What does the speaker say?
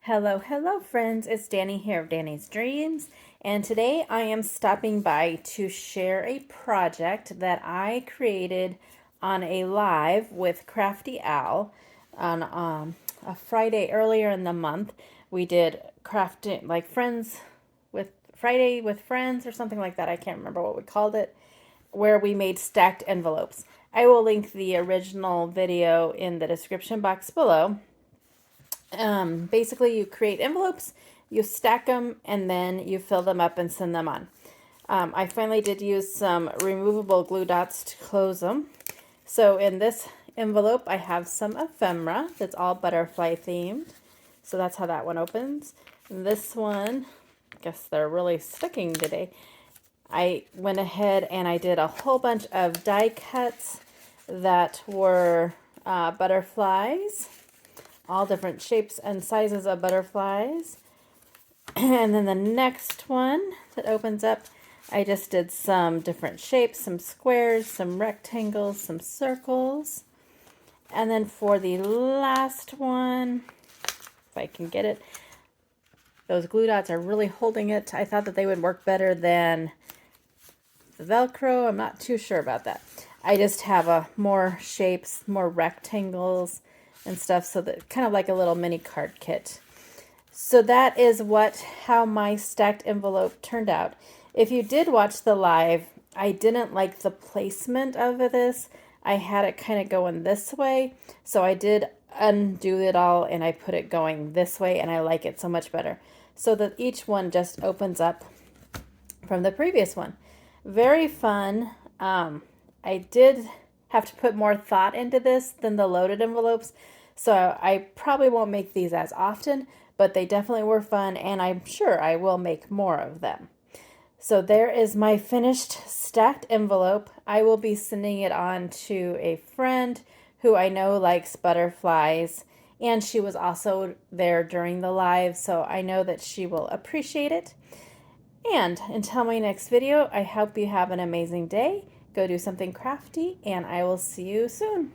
Hello, hello, friends. It's Danny here of Danny's Dreams, and today I am stopping by to share a project that I created on a live with Crafty Owl on a Friday earlier in the month. We did crafting like friends with Friday with friends or something like that. I can't remember what we called it, where we made stacked envelopes. I will link the original video in the description box below. Basically, you create envelopes, you stack them, and then you fill them up and send them on. I finally did use some removable glue dots to close them. So in this envelope, I have some ephemera that's all butterfly themed. So that's how that one opens. And this one, I guess they're really sticking today. I went ahead and I did a whole bunch of die cuts that were butterflies, all different shapes and sizes of butterflies. And then the next one that opens up, I just did some different shapes, some squares, some rectangles, some circles. And then for the last one, if I can get it, those glue dots are really holding it. I thought that they would work better than the Velcro. I'm not too sure about that. I just have more shapes, more rectangles and stuff, so that kind of like a little mini card kit. So that is how my stacked envelope turned out. If you did watch the live, I didn't like the placement of this. I had it kind of going this way, so I did undo it all and I put it going this way, and I like it so much better. So that each one just opens up from the previous one. Very fun. I did have to put more thought into this than the loaded envelopes, so I probably won't make these as often, but they definitely were fun, and I'm sure I will make more of them. So there is my finished stacked envelope. I will be sending it on to a friend who I know likes butterflies, and she was also there during the live, so I know that she will appreciate it. And until my next video, I hope you have an amazing day. Go do something crafty, and I will see you soon.